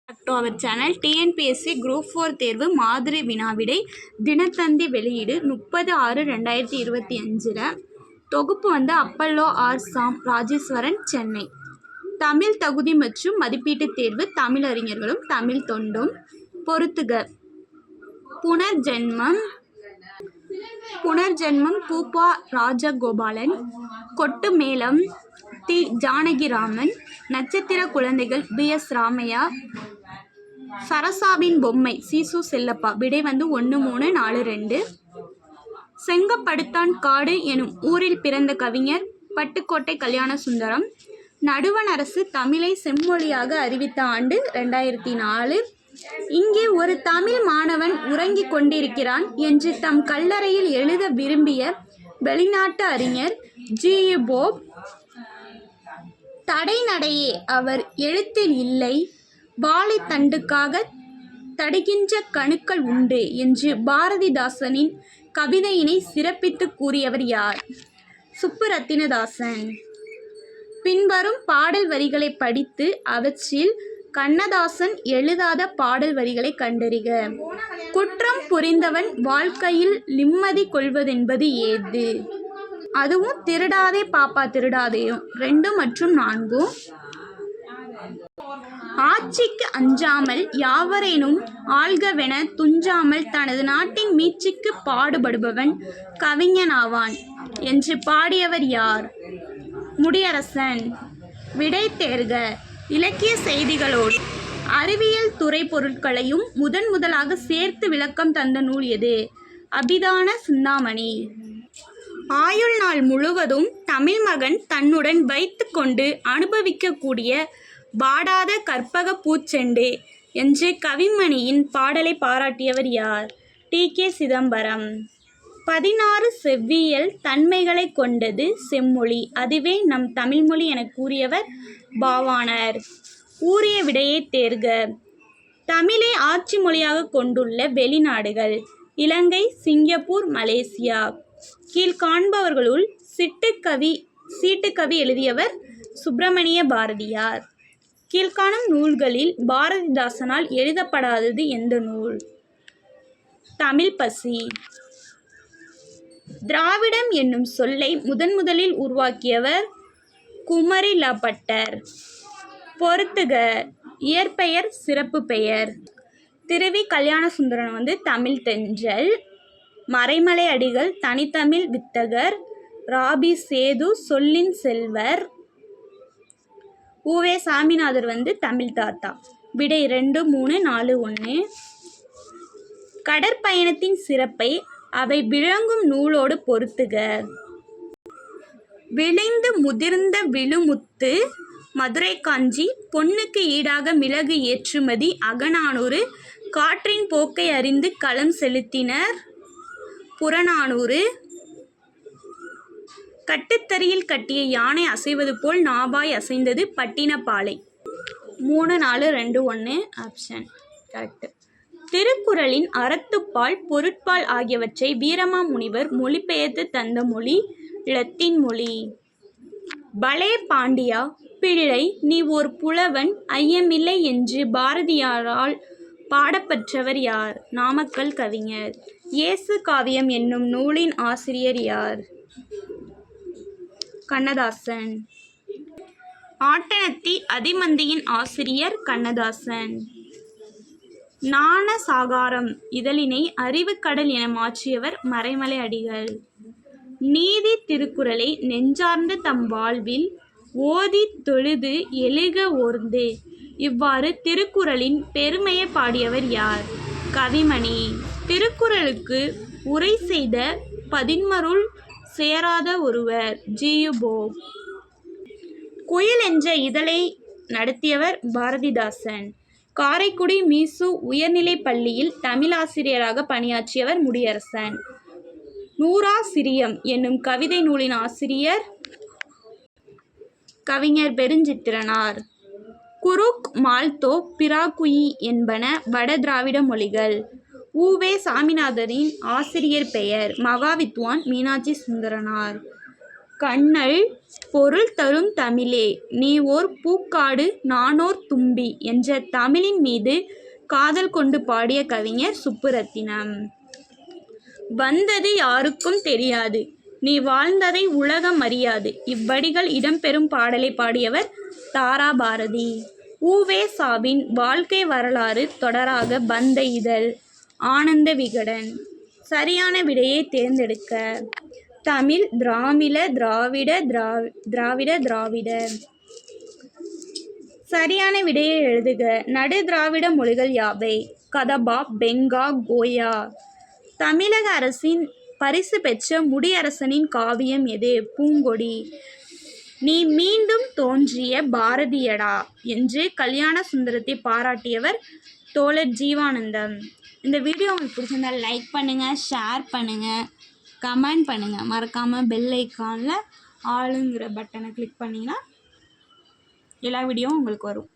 To our channel. TNPSC group 4 தேர்வு மாதிரி வினாவிடை தினத்தந்தி வெளியீடு 30/6/2025. தொகுப்பு Apollo R. Sam, Rajeswaran, Chennai. Tamil தகுதி மற்றும் மதிப்பீட்டு தேர்வு. தமிழறிஞர்களும் தமிழ் தொண்டும். பொறுத்துக. புனர்ஜென்மம் பூபா ராஜகோபாலன். கொட்டு மேளம் தி. ஜானகிராமன். நட்சத்திர குழந்தைகள் பி.எஸ். ராமையா. சரசாவின் பொம்மை சீசு செல்லப்பா. விடை 1, 3, 4, 2. செங்கப்படுத்தான் காடு எனும் ஊரில் பிறந்த கவிஞர் பட்டுக்கோட்டை கல்யாண சுந்தரம். நடுவண் அரசு தமிழை செம்மொழியாக அறிவித்த ஆண்டு 2004. இங்கே ஒரு தமிழ் மாணவன் உறங்கிக் கொண்டிருக்கிறான் என்று தம் கல்லறையில் எழுத விரும்பிய வெளிநாட்டு அறிஞர் ஜி.யு. போப். தடைநடையே அவர் எழுத்தில் இல்லை, வாழைத்தண்டுக்காக தடுகின்ற கணுக்கள் உண்டு என்று பாரதிதாசனின் கவிதையினை சிறப்பித்து கூறியவர் யார்? சுப்புரத்தினதாசன். பின்வரும் பாடல் வரிகளை படித்து அவற்றில் கண்ணதாசன் எழுதாத பாடல் வரிகளை கண்டறிக. குற்றம் புரிந்தவன் வாழ்க்கையில் நிம்மதி கொள்வதென்பது ஏது? அதுவும் திருடாதே பாப்பா திருடாதேயும். 2 மற்றும் 4. ஆட்சிக்கு அஞ்சாமல் யாவரேனும் ஆள்கவென துஞ்சாமல் தனது நாட்டின் மீட்சிக்கு பாடுபடுபவன் கவிஞனாவான் என்று பாடியவர் யார்? முடியரசன். விடை தேர்க. இலக்கிய செய்திகளோடு அறிவியல் துறை பொருட்களையும் முதலாக சேர்த்து விளக்கம் தந்த நூல் எது? அபிதான சிந்தாமணி. ஆயுள் நாள் முழுவதும் தமிழ் மகன் தன்னுடன் வைத்து கொண்டு அனுபவிக்கக்கூடிய வாடாத கற்பக பூச்செண்டு என்று கவிமணியின் பாடலை பாராட்டியவர் யார்? டி.கே. சிதம்பரம். 16 செவ்வியல் தன்மைகளை கொண்டது செம்மொழி, அதுவே நம் தமிழ்மொழி என கூறியவர் பாவாணர். கூறிய விடையை தேர்க. தமிழை ஆட்சி மொழியாக கொண்டுள்ள வெளிநாடுகள்: இலங்கை, சிங்கப்பூர், மலேசியா. கீழ்காண்பவர்களுள் சீட்டுக்கவி எழுதியவர் சுப்பிரமணிய பாரதியார். கீழ்காணும் நூல்களில் பாரதிதாசனால் எழுதப்படாதது எந்த நூல்? தமிழ் பசி. திராவிடம் என்னும் சொல்லை முதலில் உருவாக்கியவர் குமரிலபட்டர். பொறுத்துக. இயற்பெயர், சிறப்பு பெயர். திருவி கல்யாண சுந்தரம் தமிழ் தென்றல். மறைமலை அடிகள் தனித்தமிழ் வித்தகர். ராபி சேது சொல்லின் செல்வர். உ.வே. சாமிநாதர் தமிழ் தாத்தா. விடை 2, 3, 4, 1. கடற்பயணத்தின் சிறப்பை அவை விளங்கும் நூலோடு பொறுத்துக. விளைந்து முதிர்ந்த விழுமுத்து மதுரை காஞ்சி. பொன்னுக்கு ஈடாக மிளகு ஏற்றுமதி அகநானூறு. காற்றின் போக்கை அறிந்து களம் செலுத்தினர் புறநானூறு. கட்டுத்தறியில் கட்டிய யானை அசைவது போல் நாவாய் அசைந்தது பட்டினப்பாலை. 3, 4, 2, 1 option correct. திருக்குறளின் அறத்துப்பால் பொருட்பால் ஆகியவற்றை வீரமாமுனிவர் மொழிபெயர்த்து தந்த மொழி லத்தீன் மொழி. பலே பாண்டியா பிள்ளை நீ ஓர் புலவன் ஐயமில்லை என்று பாரதியாரால் பாடப்பெற்றவர் யார்? நாமக்கல் கவிஞர். இயேசு காவியம் என்னும் நூலின் ஆசிரியர் யார்? கண்ணதாசன். ஆட்டனத்தி அதிமந்தியின் ஆசிரியர் கண்ணதாசன். ஞானசாகரம் இதழினை அறிவுக்கடல் என மாற்றியவர் மறைமலை அடிகள். நீதி திருக்குறளை நெஞ்சார்ந்து தம் வாழ்வில் ஓதி தொழுது எழுக ஓர்ந்து. இவ்வாறு திருக்குறளின் பெருமையை பாடியவர் யார்? கவிமணி. திருக்குறளுக்கு உரை செய்த 11 சேராத ஒருவர் ஜி.யு. போப். குயில் என்ற இதழை நடத்தியவர் பாரதிதாசன். காரைக்குடி மீசு உயர்நிலைப் பள்ளியில் தமிழாசிரியராக பணியாற்றியவர் முடியரசன். நூறாசிரியம் என்னும் கவிதை நூலின் ஆசிரியர் கவிஞர் பெருஞ்சித்திரனார். குருக், மால்தோ, பிராகுயி என்பன வட திராவிட மொழிகள். உ.வே. சாமிநாதரின் ஆசிரியர் பெயர் மகாவித்வான் மீனாட்சி சுந்தரனார். கண்ணல் பொருள் தரும் தமிழே, நீ ஓர் பூக்காடு நானோர் தும்பி என்ற தமிழின் மீது காதல் கொண்டு பாடிய கவிஞர் சுப்புரத்தினம். வந்தது யாருக்கும் தெரியாது, நீ வாழ்ந்ததை உலகம் அறியாது. இவ்வடிகள் இடம்பெறும் பாடலை பாடியவர் தாராபாரதி. உ.வே.சாவின் வாழ்க்கை வரலாறு தொடராக வந்த இதழ் ஆனந்த விகடன். சரியான விடையை தேர்ந்தெடுக்க. தமிழ், திராமிழ, திராவிட, திராவிட. சரியான விடையை எழுதுக. நடு திராவிட மொழிகள் யாவை? கதபா, பெங்கா, கோயா. தமிழக அரசின் பரிசு பெற்ற முடியரசனின் காவியம் எது? பூங்கொடி. நீ மீண்டும் தோன்றிய பாரதியடா என்று கல்யாண சுந்தரத்தை பாராட்டியவர் தோழர் ஜீவானந்தம். இந்த வீடியோ உங்களுக்கு பிடிச்சிருந்தா லைக் பண்ணுங்கள், ஷேர் பண்ணுங்கள், கமெண்ட் பண்ணுங்கள். மறக்காமல் பெல் ஐக்கானில் ஆளுங்கிற பட்டனை கிளிக் பண்ணிங்கன்னா எல்லா வீடியோவும் உங்களுக்கு வரும்.